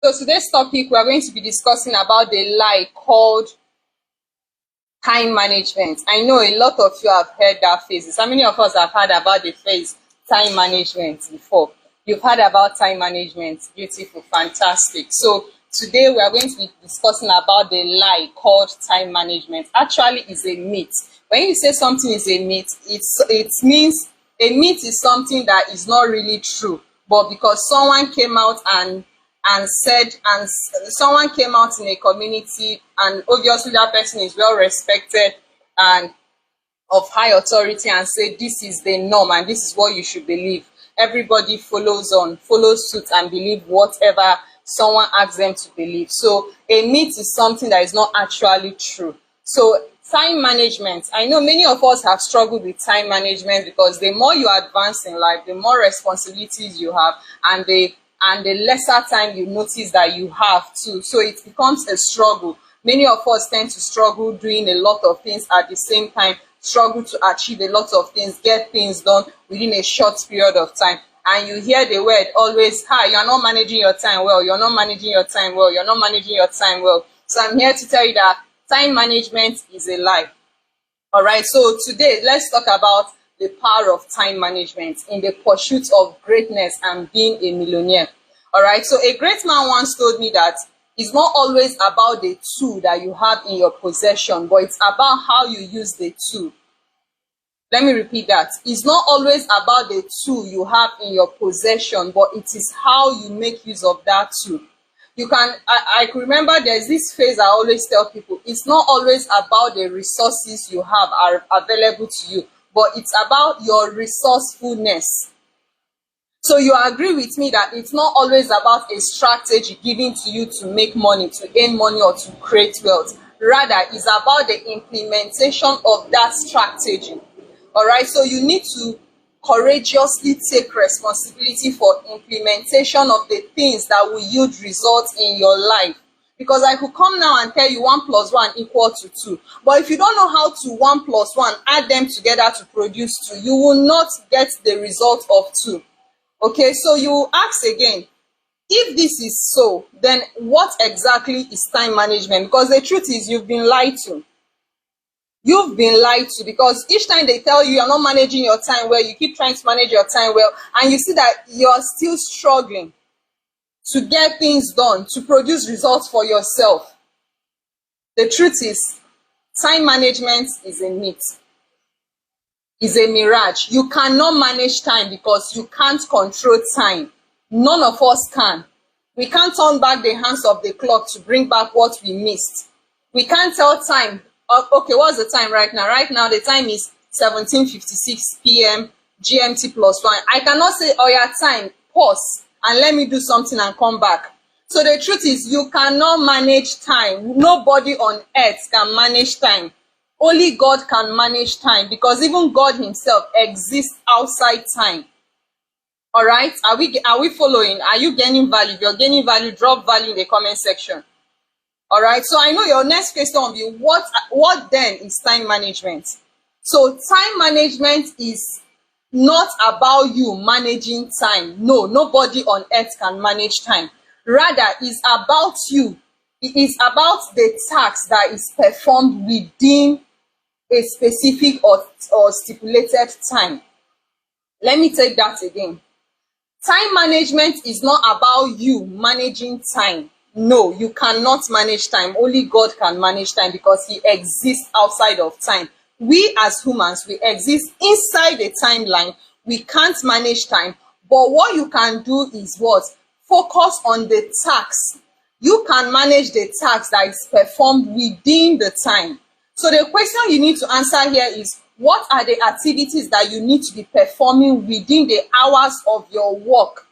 So today's topic, we are going to be discussing about the lie called time management. I know a lot of you have heard that phrase. How many of us have heard about the phrase time management before? You've heard about time management. Beautiful, fantastic. So today we are going to be discussing about the lie called time management. Actually, it's a myth. When you say something is a myth, it means a myth is something that is not really true, but because someone came out and said, someone came out in a community, and obviously that person is well respected and of high authority, and say this is the norm and this is what you should believe. Everybody follows suit and believe whatever someone asks them to believe. So a myth is something that is not actually true. So time management, I know many of us have struggled with time management because the more you advance in life, the more responsibilities you have, and the lesser time you notice that you have too. So it becomes a struggle. Many of us tend to struggle doing a lot of things at the same time, struggle to achieve a lot of things, get things done within a short period of time. And you hear the word always, hi, you're not managing your time well, you're not managing your time well, you're not managing your time well. So I'm here to tell you that time management is a lie. All right, so today let's talk about the power of time management in the pursuit of greatness and being a millionaire. All right, so a great man once told me that it's not always about the tool that you have in your possession, but it's about how you use the tool. Let me repeat that. It's not always about the tool you have in your possession, but it is how you make use of that tool. I can remember there's this phrase I always tell people, it's not always about the resources you have are available to you, but it's about your resourcefulness. So you agree with me that it's not always about a strategy given to you to make money, to earn money, or to create wealth. Rather, it's about the implementation of that strategy. All right, so you need to courageously take responsibility for implementation of the things that will yield results in your life. Because I could come now and tell you 1 + 1 = 2. But if you don't know how to 1 + 1 add them together to produce 2, you will not get the result of 2. Okay, so you ask again, if this is so, then what exactly is time management? Because the truth is you've been lied to. You've been lied to, because each time they tell you you're not managing your time well, you keep trying to manage your time well, and you see that you're still struggling to get things done, to produce results for yourself. The truth is, time management is a myth, is a mirage. You cannot manage time because you can't control time. None of us can. We can't turn back the hands of the clock to bring back what we missed. We can't tell time, okay, what's the time right now? Right now, the time is 17:56 p.m. GMT +1. I cannot say, oh yeah, time, pause, and let me do something and come back. So the truth is, you cannot manage time. Nobody on earth can manage time. Only God can manage time, because even God himself exists outside time. All right, are we following? Are you gaining value? If you're gaining value, drop value in the comment section. All right, so I know your next question will be, what then is time management? So time management is not about you managing time. No, nobody on earth can manage time. Rather, it's about you. It is about the task that is performed within a specific or stipulated time. Let me take that again. Time management is not about you managing time. No, you cannot manage time. Only God can manage time, because he exists outside of time. We as humans, we exist inside the timeline. We can't manage time. But what you can do is what? Focus on the task. You can manage the task that is performed within the time. So the question you need to answer here is, what are the activities that you need to be performing within the hours of your work?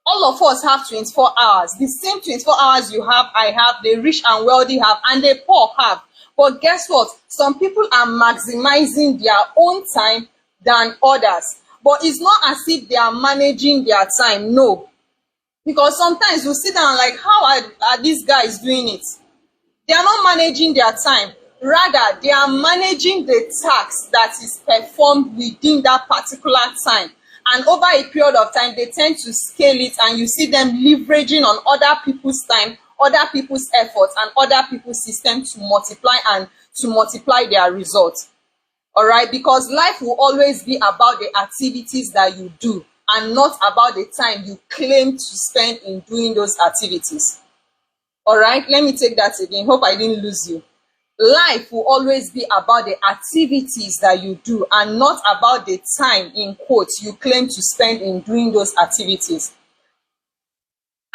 All of us have 24 hours. The same 24 hours you have, I have, the rich and wealthy have, and the poor have. But guess what? Some people are maximizing their own time than others. But it's not as if they are managing their time. No. Because sometimes you sit down like, how are these guys doing it? They are not managing their time. Rather, they are managing the task that is performed within that particular time. And over a period of time, they tend to scale it, and you see them leveraging on other people's time, other people's efforts, and other people's system to multiply their results. All right, because life will always be about the activities that you do and not about the time you claim to spend in doing those activities. All right, let me take that again. Hope I didn't lose you. Life will always be about the activities that you do and not about the time, in quotes, you claim to spend in doing those activities.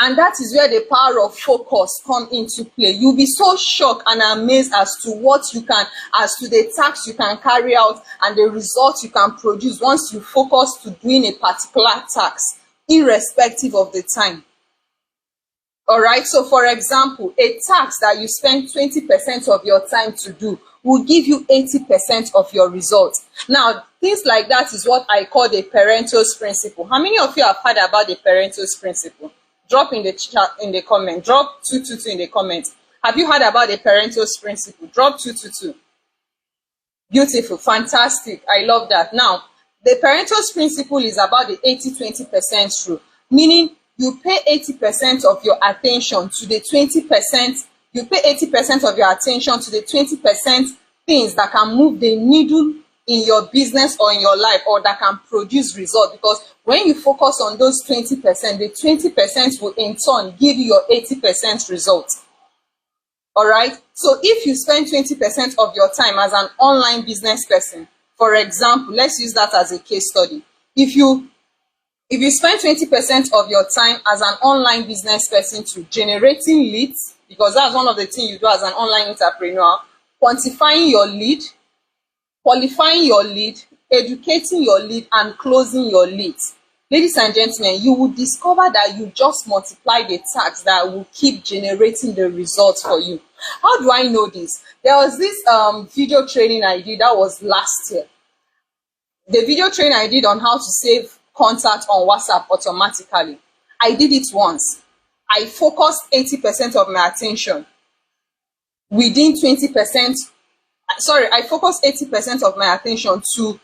And that is where the power of focus come into play. You'll be so shocked and amazed as to the tasks you can carry out and the results you can produce once you focus to doing a particular task, irrespective of the time. All right, so for example, a task that you spend 20% of your time to do will give you 80% of your results. Now, things like that is what I call the Pareto's principle. How many of you have heard about the Pareto's principle? Drop in the chat, in the comment. Drop 222 in the comments. Have you heard about the Pareto's principle? Drop 222. Beautiful, fantastic. I love that. Now, the Pareto's principle is about the 80-20% rule, meaning you pay 80% of your attention to the 20%. You pay 80% of your attention to the 20% things that can move the needle in your business or in your life, or that can produce results. Because when you focus on those 20%, the 20% will in turn give you your 80% results. All right, so if you spend 20% of your time as an online business person, for example, let's use that as a case study. If you spend 20% of your time as an online business person to generating leads, because that's one of the things you do as an online entrepreneur, quantifying your lead, qualifying your lead, educating your lead, and closing your leads. Ladies and gentlemen, you will discover that you just multiply the tasks that will keep generating the results for you. How do I know this? There was this video training I did that was last year. The video training I did on how to save contact on WhatsApp automatically. I did it once. I focused 80% of my attention within 20%. Sorry, I focused 80% of my attention to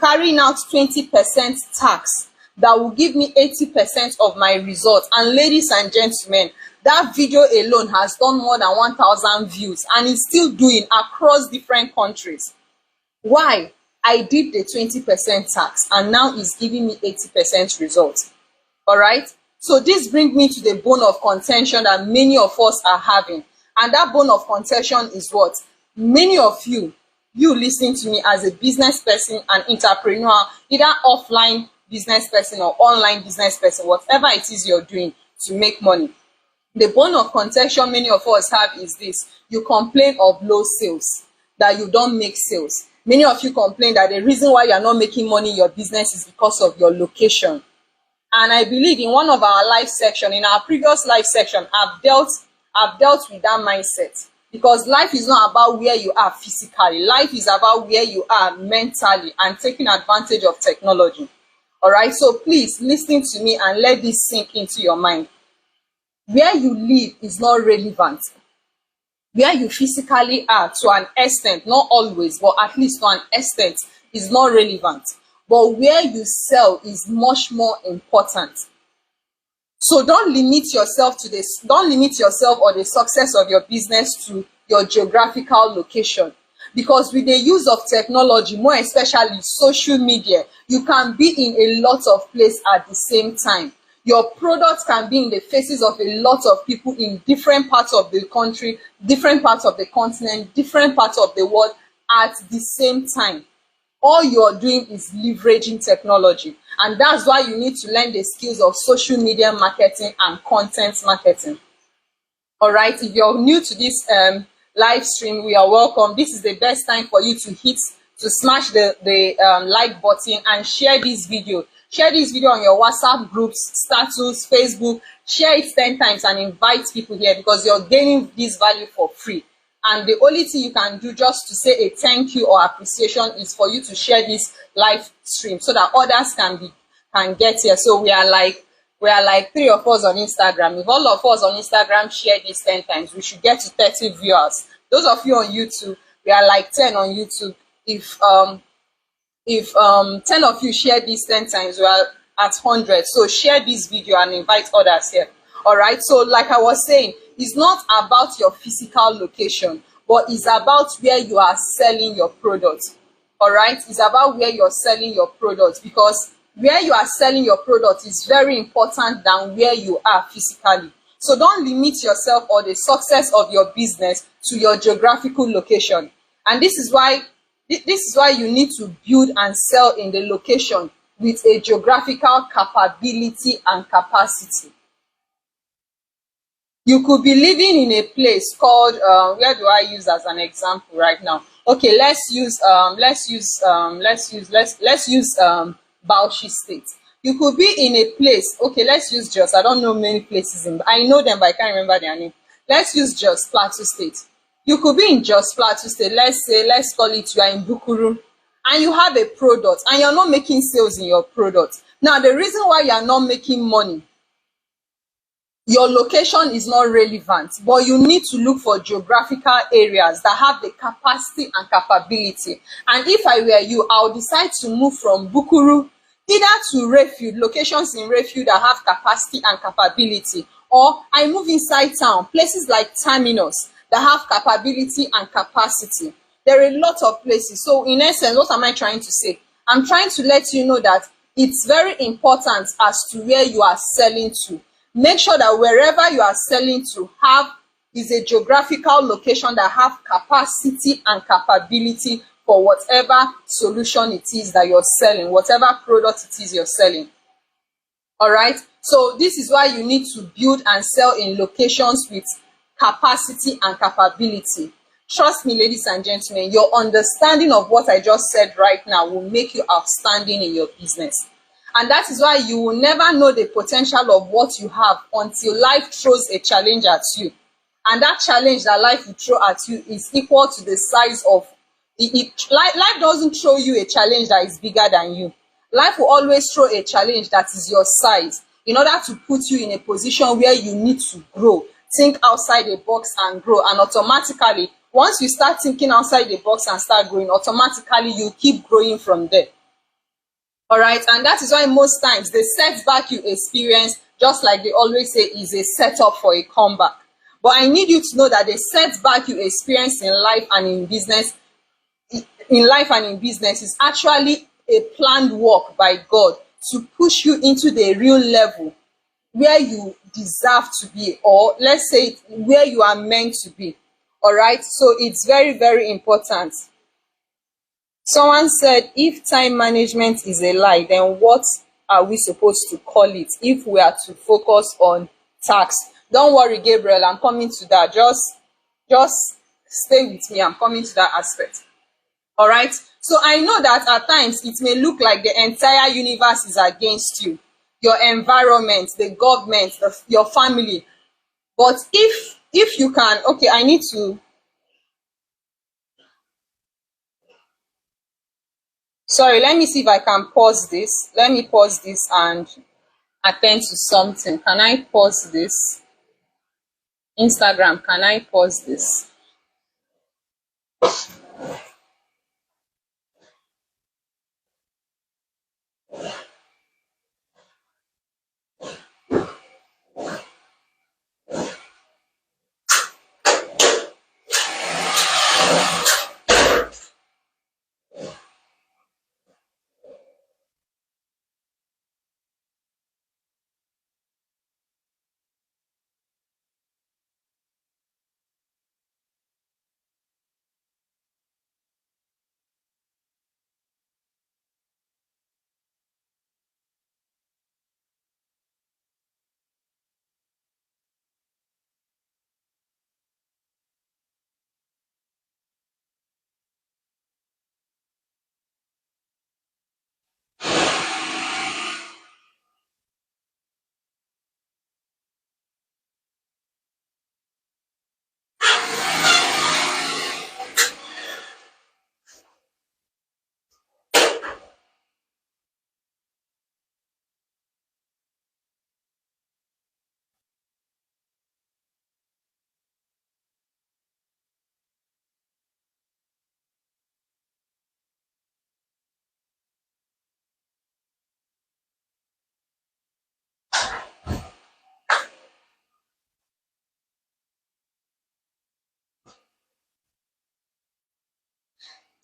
carrying out 20% tasks that will give me 80% of my results. And ladies and gentlemen, that video alone has done more than 1,000 views and is still doing across different countries. Why? I did the 20% tax and now it's giving me 80% results. All right. So this brings me to the bone of contention that many of us are having. And that bone of contention is what? Many of you listening to me as a business person, an entrepreneur, either offline business person or online business person, whatever it is you're doing to make money. The bone of contention many of us have is this. You complain of low sales, that you don't make sales. Many of you complain that the reason why you're not making money in your business is because of your location. And I believe in one of our live section, in our previous live section, I've dealt with that mindset. Because life is not about where you are physically. Life is about where you are mentally and taking advantage of technology. All right, so please listen to me and let this sink into your mind. Where you live is not relevant. Where you physically are, to an extent, not always, but at least to an extent, is not relevant. But where you sell is much more important. So don't limit yourself or the success of your business to your geographical location. Because with the use of technology, more especially social media, you can be in a lot of places at the same time. Your products can be in the faces of a lot of people in different parts of the country, different parts of the continent, different parts of the world at the same time. All you're doing is leveraging technology. And that's why you need to learn the skills of social media marketing and content marketing. All right, if you're new to this live stream, we are welcome. This is the best time for you to smash the like button and share this video. Share this video on your WhatsApp groups, status, Facebook. Share it 10 times and invite people here, because you're gaining this value for free. And the only thing you can do just to say a thank you or appreciation is for you to share this live stream so that others can get here. So we are like 3 of us on Instagram. If all of us on Instagram share this 10 times, we should get to 30 viewers. Those of you on YouTube, we are like 10 on YouTube. If If 10 of you share this 10 times, we are at 100. So share this video and invite others here. All right. So like I was saying, it's not about your physical location, but it's about where you are selling your product. All right. It's about where you're selling your product, because where you are selling your product is very important than where you are physically. So don't limit yourself or the success of your business to your geographical location. And this is why you need to build and sell in the location with a geographical capability and capacity. You could be living in a place called where do I use as an example right now? Okay, let's use Bauchi State. You could be in a place. Okay, let's use Jos. I don't know many places in. I know them, but I can't remember their name. Let's use Jos Plateau State. You could be in Jos Plateau State. Let's call it you are in Bukuru, and you have a product, and you're not making sales in your product. Now, the reason why you are not making money, your location is not relevant, but you need to look for geographical areas that have the capacity and capability. And if I were you, I'll decide to move from Bukuru either to Refuge, locations in Refuge that have capacity and capability, or I move inside town, places like Terminus that have capability and capacity. There are a lot of places. So in essence, what am I trying to say? I'm trying to let you know that it's very important as to where you are selling to. Make sure that wherever you are selling to is a geographical location that have capacity and capability for whatever solution it is that you're selling, whatever product it is you're selling. All right. So this is why you need to build and sell in locations with capacity and capability. Trust me, ladies and gentlemen, your understanding of what I just said right now will make you outstanding in your business. And that is why you will never know the potential of what you have until life throws a challenge at you. And that challenge that life will throw at you is equal to the size of life doesn't throw you a challenge that is bigger than you. Life will always throw a challenge that is your size in order to put you in a position where you need to grow. Think outside the box and grow. And automatically, once you start thinking outside the box and start growing, automatically you keep growing from there. All right. And that is why most times the setback you experience, just like they always say, is a setup for a comeback. But I need you to know that the setback you experience in life and in business is actually a planned work by God to push you into the real level where you deserve to be, or let's say where you are meant to be. All right. So it's very, very important. Someone said, if time management is a lie, then what are we supposed to call it if we are to focus on tasks? Don't worry, Gabriel, I'm coming to that. Just stay with me. I'm coming to that aspect. All right. So I know that at times it may look like the entire universe is against you, your environment, the government, your family. But if you can, okay, I need to. Sorry, let me see if I can pause this. Let me pause this and attend to something. Can I pause this? Instagram, can I pause this?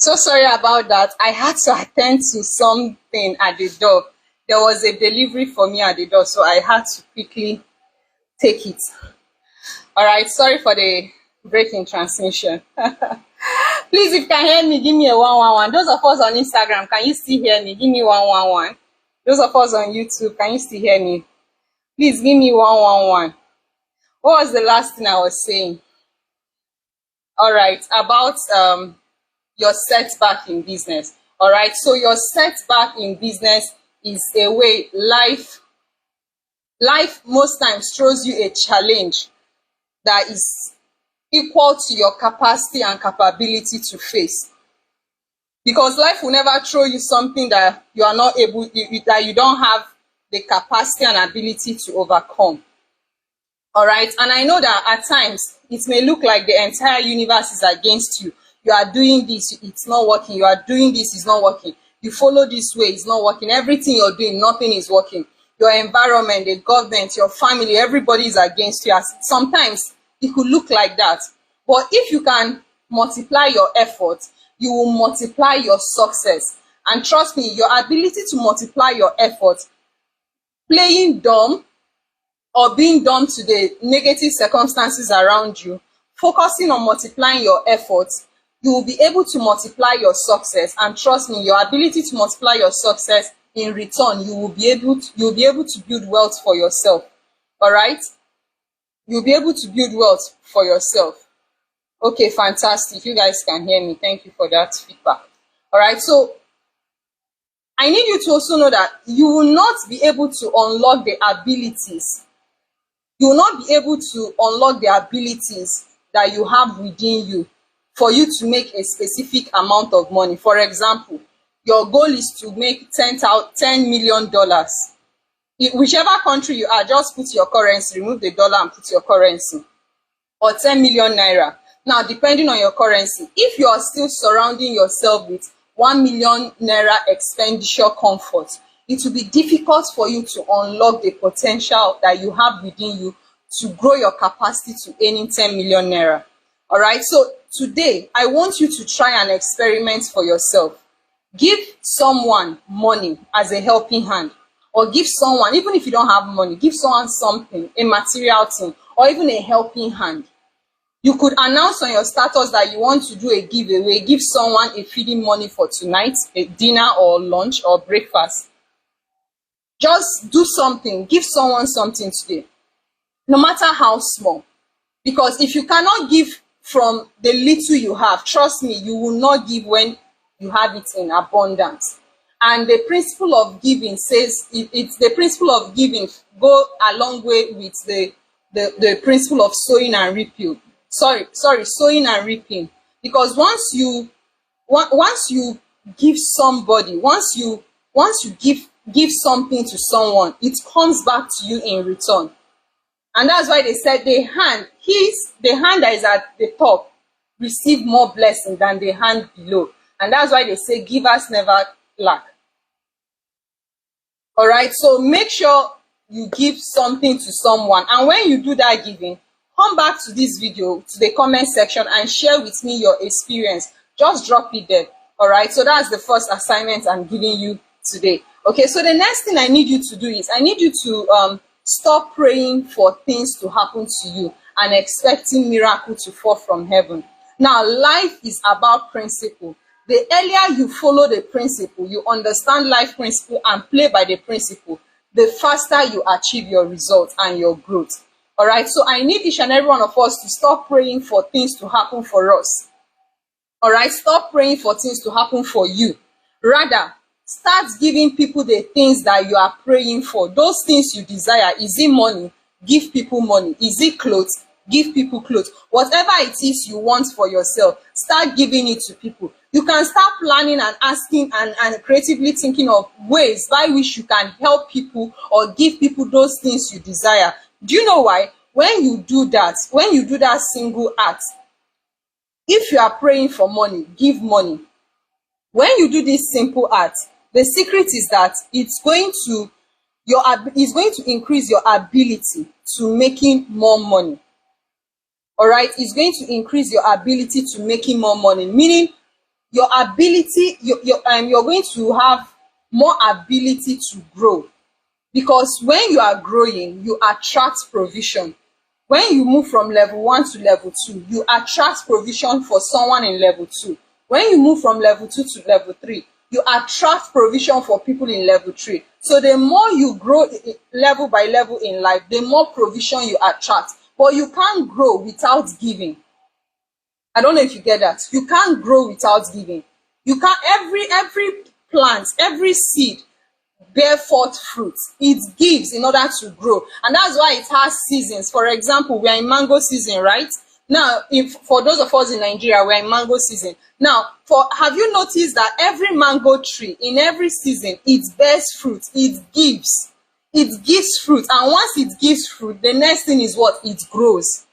So sorry about that. I had to attend to something at the door. There was a delivery for me at the door, so I had to quickly take it. All right, sorry for the break in transmission. Please, if you can hear me, give me a 111. Those of us on Instagram, can you still hear me? Give me 111. Those of us on YouTube, can you still hear me? Please give me 111. What was the last thing I was saying? All right, about your setback in business. All right, so your setback in business is a way life most times throws you a challenge that is equal to your capacity and capability to face. Because life will never throw you something that you are not able, that you don't have the capacity and ability to overcome. All right, and I know that at times it may look like the entire universe is against you. You are doing this, it's not working. You are doing this, it's not working. You follow this way, it's not working. Everything you're doing, nothing is working. Your environment, the government, your family, everybody is against you. Sometimes it could look like that. But if you can multiply your effort, you will multiply your success. And trust me, your ability to multiply your effort, playing dumb or being dumb to the negative circumstances around you, focusing on multiplying your efforts, you will be able to multiply your success. And trust me, your ability to multiply your success, in return, you will be able to build wealth for yourself. All right, you'll be able to build wealth for yourself. Okay, fantastic. You guys can hear me. Thank you for that feedback. All right, so I need you to also know that you will not be able to unlock the abilities. You will not be able to unlock the abilities that you have within you for you to make a specific amount of money. For example, your goal is to make $10 million. Whichever country you are, just put your currency, remove the dollar and put your currency, or 10 million naira. Now, depending on your currency, if you are still surrounding yourself with 1 million naira expenditure comfort, it will be difficult for you to unlock the potential that you have within you to grow your capacity to earning 10 million naira. All right, so today I want you to try an experiment for yourself. Give someone money as a helping hand, or give someone, even if you don't have money, give someone something, a material thing, or even a helping hand. You could announce on your status that you want to do a giveaway, give someone a feeding money for tonight, a dinner or lunch or breakfast. Just do something, give someone something today, no matter how small. Because if you cannot give from the little you have, trust me, you will not give when you have it in abundance. And the principle of giving says, it's the principle of giving go a long way with the principle of sowing and reaping. Sowing and reaping. Because once you give somebody, once you give something to someone, it comes back to you in return. And that's why they said the hand that is at the top receive more blessing than the hand below. And that's why they say givers never lack. All right, so make sure you give something to someone. And when you do that giving, come back to this video, to the comment section, and share with me your experience. Just drop it there. All right, so that's the first assignment I'm giving you today. Okay, so the next thing I need you to do is I need you to stop praying for things to happen to you and expecting miracle to fall from heaven. Now, life is about principle. The earlier you follow the principle, you understand life principle and play by the principle, the faster you achieve your results and your growth. All right, so I need each and every one of us to stop praying for things to happen for us. All right, stop praying for things to happen for you. Rather, start giving people the things that you are praying for. Those things you desire. Is it money? Give people money. Is it clothes? Give people clothes. Whatever it is you want for yourself, start giving it to people. You can start planning and asking and creatively thinking of ways by which you can help people or give people those things you desire. Do you know why? When you do that single act, if you are praying for money, give money. When you do this simple act, the secret is that it's going to increase your ability to making more money. All right, it's going to increase your ability to making more money, meaning your ability, you're going to have more ability to grow, because when you are growing, you attract provision. When you move from level 1 to level 2, you attract provision for someone in level 2. When you move from level 2 to level 3, you attract provision for people in level 3. So the more you grow level by level in life, the more provision you attract. But you can't grow without giving. I don't know if you get that. You can't grow without giving. You can't, every plant, every seed bear forth fruit. It gives in order to grow. And that's why it has seasons. For example, we are in mango season, right? Now, if for those of us in Nigeria, we're in mango season. Now, have you noticed that every mango tree in every season, it bears fruit, it gives. It gives fruit. And once it gives fruit, the next thing is what? It grows.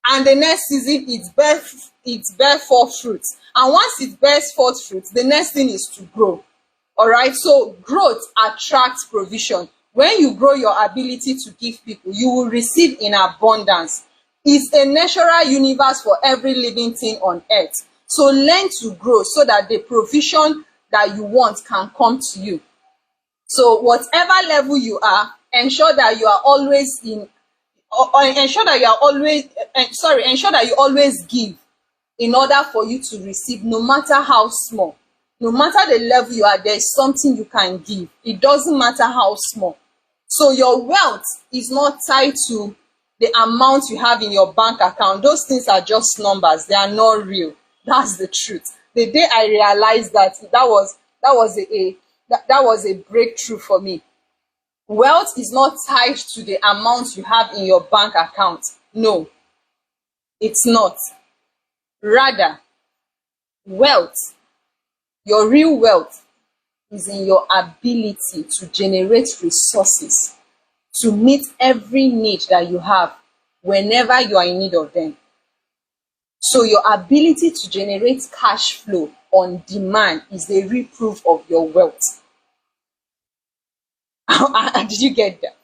And the next season, it bears forth fruit. And once it bears forth fruit, the next thing is to grow. All right, so growth attracts provision. When you grow your ability to give people, you will receive in abundance. It's a natural universe for every living thing on earth. So learn to grow so that the provision that you want can come to you. So whatever level you are, ensure that you are always ensure that you always give in order for you to receive, no matter how small. No matter the level you are, there's something you can give. It doesn't matter how small. So your wealth is not tied to the amount you have in your bank account. Those things are just numbers. They are not real. That's the truth. The day I realized that was a breakthrough for me. Wealth is not tied to the amount you have in your bank account. No, it's not. Rather, wealth, your real wealth, is in your ability to generate resources to meet every need that you have whenever you are in need of them. So your ability to generate cash flow on demand is the real proof of your wealth. Did you get that?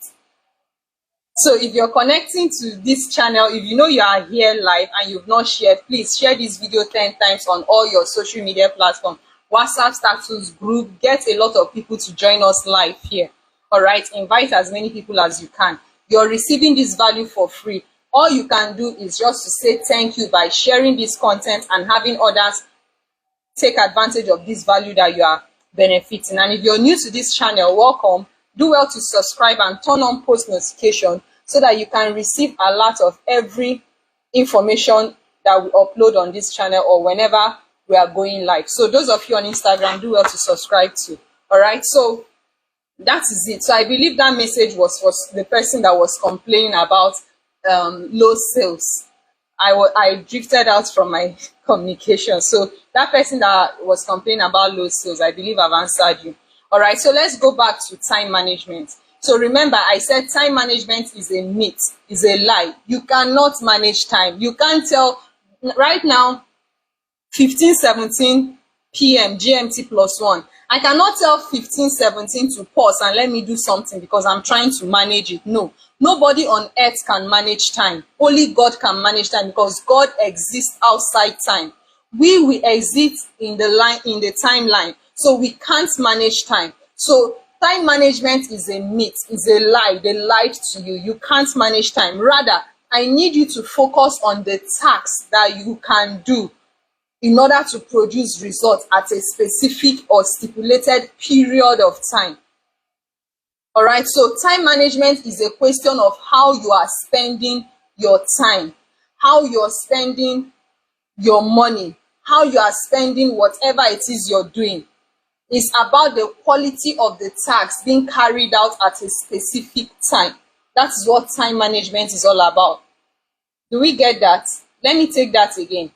So if you're connecting to this channel, if you know you are here live and you've not shared, please share this video 10 times on all your social media platforms. WhatsApp status group, get a lot of people to join us live here. All right, invite as many people as you can. You're receiving this value for free. All you can do is just to say thank you by sharing this content and having others take advantage of this value that you are benefiting. And if you're new to this channel, welcome. Do well to subscribe and turn on post notification so that you can receive a lot of every information that we upload on this channel or whenever we are going live. So those of you on Instagram, do well to subscribe too. All right, so that is it. So I believe that message was for the person that was complaining about low sales. I drifted out from my communication. So that person that was complaining about low sales, I believe I've answered you. All right, so let's go back to time management. So remember, I said time management is a myth, is a lie. You cannot manage time. You can't tell right now, 15:17 p.m. GMT +1. I cannot tell 15:17 to pause and let me do something because I'm trying to manage it. No, nobody on earth can manage time. Only God can manage time because God exists outside time. We will exist in the timeline. So we can't manage time. So time management is a myth, is a lie. They lied to you. You can't manage time. Rather, I need you to focus on the tasks that you can do in order to produce results at a specific or stipulated period of time. All right, so time management is a question of how you are spending your time, how you're spending your money, how you are spending whatever it is you're doing. It's about the quality of the tasks being carried out at a specific time. That is what time management is all about. Do we get that? Let me take that again.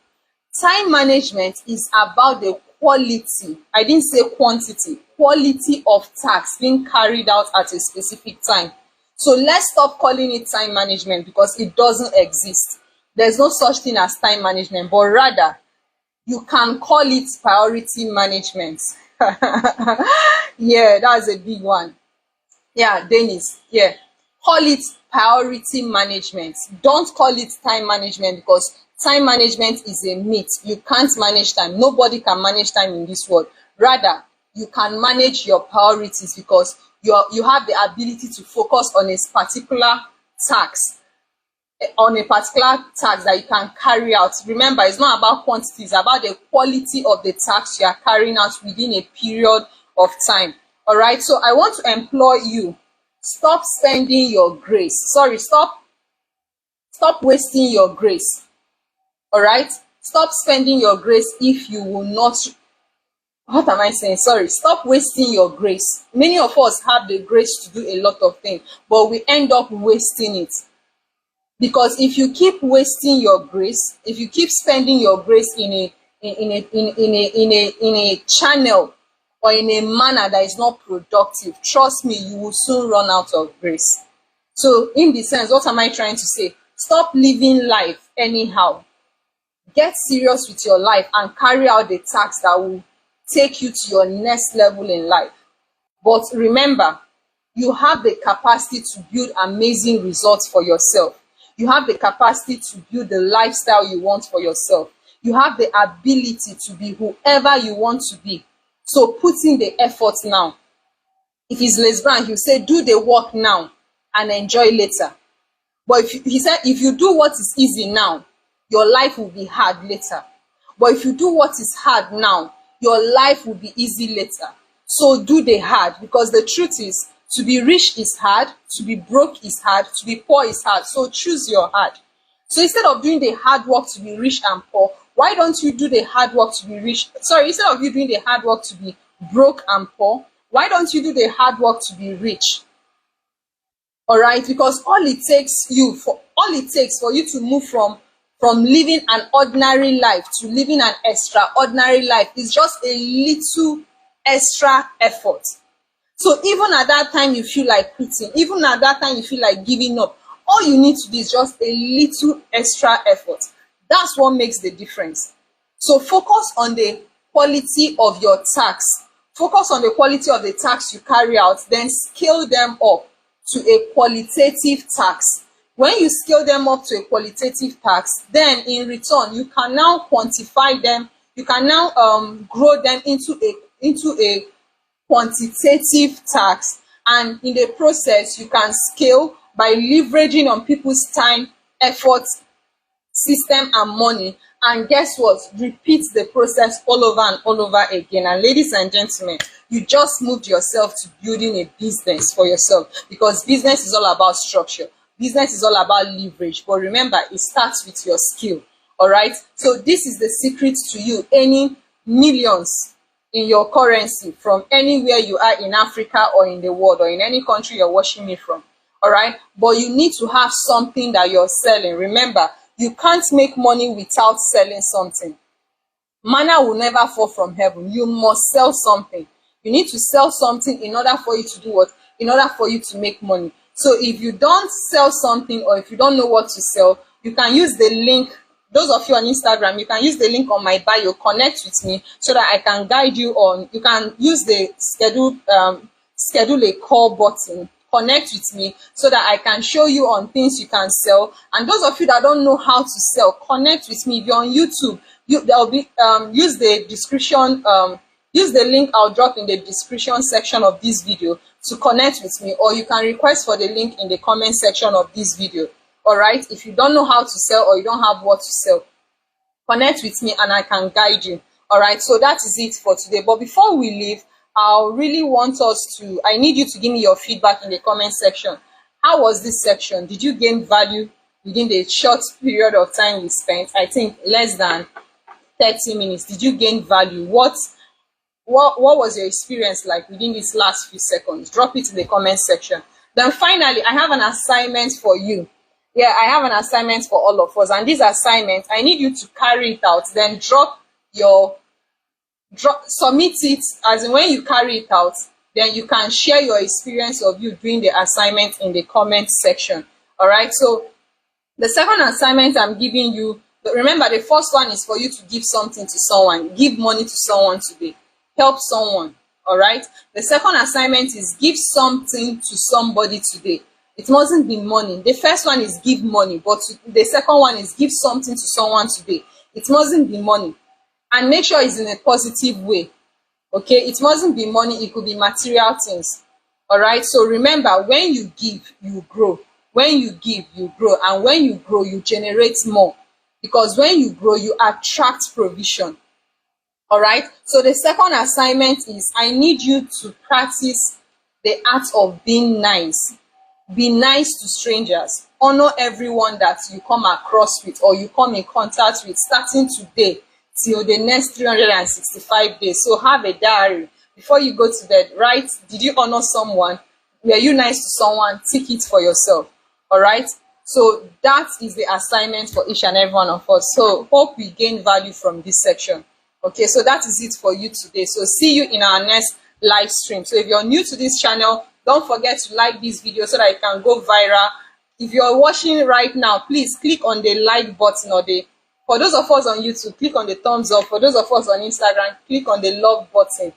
Time management is about the quality, I didn't say quantity, quality of tasks being carried out at a specific time. So let's stop calling it time management because it doesn't exist. There's no such thing as time management, but rather you can call it priority management. Yeah, that's a big one. Yeah, Dennis. Yeah, call it priority management. Don't call it time management because Time management is a myth. You can't manage time. Nobody can manage time in this world. Rather, you can manage your priorities because you have the ability to focus on a particular task, that you can carry out. Remember, it's not about quantity, it's about the quality of the task you are carrying out within a period of time. All right, so I want to employ you, stop spending your grace. Stop wasting your grace. All right, stop spending your grace if you will not. What am I saying? Sorry, stop wasting your grace. Many of us have the grace to do a lot of things, but we end up wasting it. Because if you keep wasting your grace, if you keep spending your grace in a channel or in a manner that is not productive, trust me, you will soon run out of grace. So in the sense, what am I trying to say? Stop living life anyhow. Get serious with your life and carry out the tasks that will take you to your next level in life. But remember, you have the capacity to build amazing results for yourself. You have the capacity to build the lifestyle you want for yourself. You have the ability to be whoever you want to be. So put in the effort now. If it's Les Brown, he'll say, do the work now and enjoy later. But he said, if you do what is easy now, your life will be hard later. But if you do what is hard now, your life will be easy later. So do the hard, because the truth is, to be rich is hard, to be broke is hard, to be poor is hard. So choose your hard. So instead of doing the hard work to be rich and poor, why don't you do the hard work to be rich? Sorry, instead of you doing the hard work to be broke and poor, why don't you do the hard work to be rich? All right, because all it takes for you to move from living an ordinary life to living an extraordinary life is just a little extra effort. So even at that time you feel like quitting, even at that time you feel like giving up, all you need to do is just a little extra effort. That's what makes the difference. So focus on the quality of your tasks. Focus on the quality of the tasks you carry out, then scale them up to a qualitative task. When you scale them up to a qualitative task, then in return, you can now quantify them. You can now grow them into a quantitative task. And in the process, you can scale by leveraging on people's time, effort, system, and money. And guess what? Repeat the process all over and all over again. And ladies and gentlemen, you just moved yourself to building a business for yourself, because business is all about structure. Business is all about leverage, but remember, it starts with your skill. All right, so this is the secret to you earning millions in your currency from anywhere you are in Africa or in the world or in any country you're watching me from. All right, but you need to have something that you're selling. Remember, you can't make money without selling something. Manna will never fall from heaven. You must sell something. You need to sell something in order for you to do what? In order for you to make money. So if you don't sell something, or if you don't know what to sell, you can use the link. Those of you on Instagram, you can use the link on my bio, connect with me so that I can guide you on. You can use the schedule a call button, connect with me so that I can show you on things you can sell. And those of you that don't know how to sell, connect with me. If you're on YouTube, there'll be use the description, use the link I'll drop in the description section of this video to connect with me, or you can request for the link in the comment section of this video. All right, if you don't know how to sell or you don't have what to sell, connect with me and I can guide you. All right, so that is it for today. But before we leave, I really want I need you to give me your feedback in the comment section. How was this section? Did you gain value within the short period of time we spent? I think less than 30 minutes. Did you gain value? What was your experience like within these last few seconds? Drop it in the comment section. Then finally, I have an assignment for you. Yeah, I have an assignment for all of us. And this assignment, I need you to carry it out. Then submit it, as in when you carry it out, then you can share your experience of you doing the assignment in the comment section. All right, so the second assignment I'm giving you, remember the first one is for you to give something to someone. Give money to someone today. Help someone. All right, the second assignment is give something to somebody today. It mustn't be money. The first one is give money, but the second one is give something to someone today. It mustn't be money. And make sure it's in a positive way. Okay, it mustn't be money, it could be material things. All right, so remember, when you give, you grow. When you give, you grow. And when you grow, you generate more. Because when you grow, you attract provision. All right, so the second assignment is, I need you to practice the art of being nice. Be nice to strangers. Honor everyone that you come across with or you come in contact with, starting today till the next 365 days. So have a diary. Before you go to bed, write, did you honor someone? Were you nice to someone? Tick it for yourself. All right, so that is the assignment for each and every one of us. So hope we gain value from this section. Okay, so that is it for you today. So see you in our next live stream. So if you're new to this channel, don't forget to like this video so that it can go viral. If you're watching right now, please click on the like button, or for those of us on YouTube, click on the thumbs up. For those of us on Instagram, click on the love button.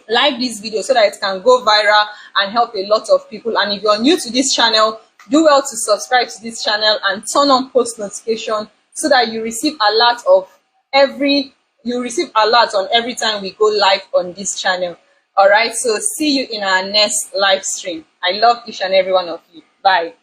Like this video so that it can go viral and help a lot of people. And if you're new to this channel, do well to subscribe to this channel and turn on post notification so that you receive alert on every time we go live on this channel. All right, so see you in our next live stream. I love each and every one of you. Bye.